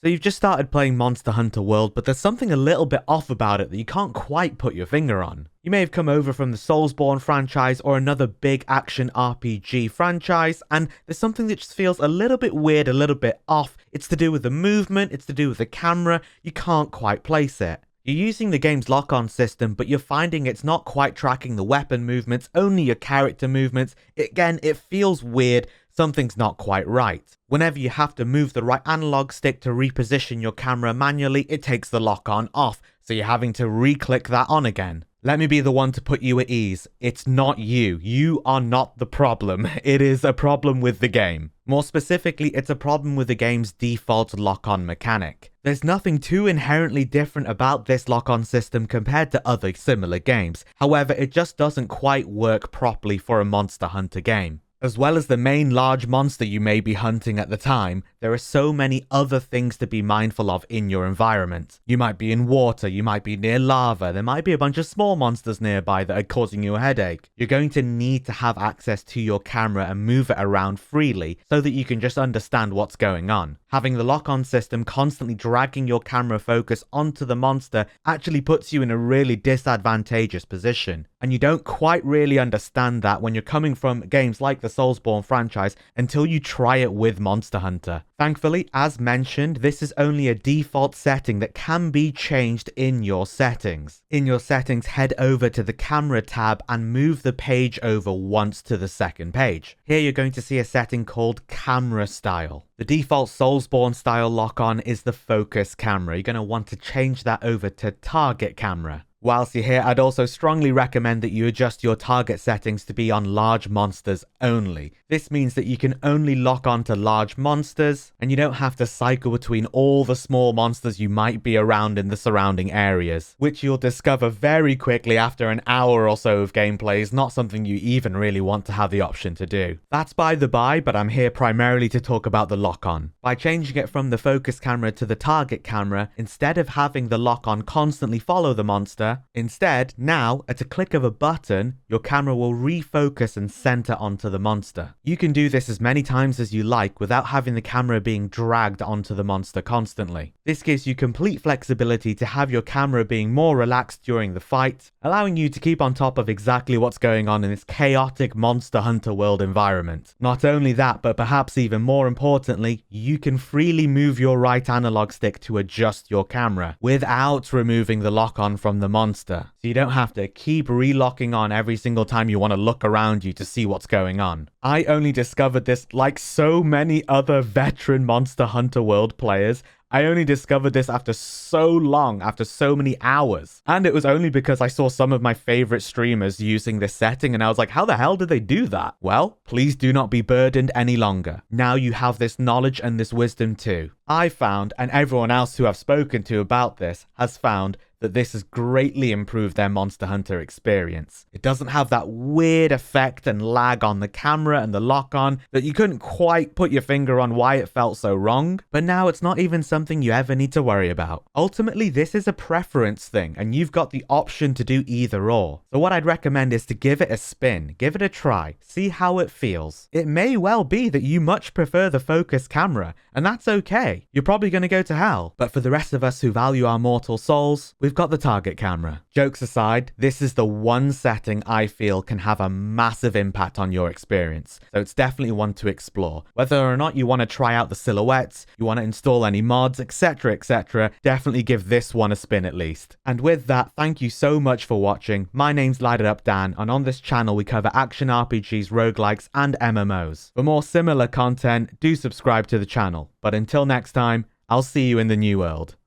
So you've just started playing Monster Hunter World, but there's something a little bit off about it that you can't quite put your finger on. You may have come over from the Soulsborne franchise or another big action RPG franchise, and there's something that just feels a little bit weird, a little bit off. It's to do with the movement, it's to do with the camera, you can't quite place it. You're using the game's lock-on system, but you're finding it's not quite tracking the weapon movements, only your character movements. Again, it feels weird. Something's not quite right. Whenever you have to move the right analog stick to reposition your camera manually, it takes the lock-on off, so you're having to re-click that on again. Let me be the one to put you at ease. It's not you. You are not the problem. It is a problem with the game. More specifically, it's a problem with the game's default lock-on mechanic. There's nothing too inherently different about this lock-on system compared to other similar games. However, it just doesn't quite work properly for a Monster Hunter game. As well as the main large monster you may be hunting at the time, there are so many other things to be mindful of in your environment. You might be in water, you might be near lava, there might be a bunch of small monsters nearby that are causing you a headache. You're going to need to have access to your camera and move it around freely so that you can just understand what's going on. Having the lock-on system constantly dragging your camera focus onto the monster actually puts you in a really disadvantageous position. And you don't quite really understand that when you're coming from games like the Soulsborne franchise until you try it with Monster Hunter. Thankfully, as mentioned, this is only a default setting that can be changed in your settings. In your settings, head over to the camera tab and move the page over once to the second page. Here you're going to see a setting called camera style. The default Soulsborne style lock-on is the focus camera. You're going to want to change that over to target camera. Whilst you're here, I'd also strongly recommend that you adjust your target settings to be on large monsters only. This means that you can only lock on to large monsters, and you don't have to cycle between all the small monsters you might be around in the surrounding areas, which you'll discover very quickly after an hour or so of gameplay is not something you even really want to have the option to do. That's by the by, but I'm here primarily to talk about the lock-on. By changing it from the focus camera to the target camera, instead of having the lock-on constantly follow the monster, instead, now, at a click of a button, your camera will refocus and center onto the monster. You can do this as many times as you like without having the camera being dragged onto the monster constantly. This gives you complete flexibility to have your camera being more relaxed during the fight, allowing you to keep on top of exactly what's going on in this chaotic Monster Hunter World environment. Not only that, but perhaps even more importantly, you can freely move your right analog stick to adjust your camera without removing the lock-on from the monster, so you don't have to keep relocking on every single time you want to look around you to see what's going on. I only discovered this, like so many other veteran Monster Hunter World players, I only discovered this after so long, after so many hours. And it was only because I saw some of my favorite streamers using this setting and I was like, how the hell did they do that? Well, please do not be burdened any longer. Now you have this knowledge and this wisdom too. I found, and everyone else who I've spoken to about this has found, that this has greatly improved their Monster Hunter experience. It doesn't have that weird effect and lag on the camera and the lock-on that you couldn't quite put your finger on why it felt so wrong, but now it's not even something you ever need to worry about. Ultimately, this is a preference thing, and you've got the option to do either or. So what I'd recommend is to give it a spin, give it a try, see how it feels. It may well be that you much prefer the focus camera, and that's okay. You're probably going to go to hell, but for the rest of us who value our mortal souls, we've got the target camera. Jokes aside, this is the one setting I feel can have a massive impact on your experience, so it's definitely one to explore. Whether or not you want to try out the silhouettes, you want to install any mods, etc, definitely give this one a spin at least. And with that, thank you so much for watching. My name's Light It Up Dan, and on this channel we cover action RPGs, roguelikes, and MMOs. For more similar content, do subscribe to the channel. But until next time, I'll see you in the new world.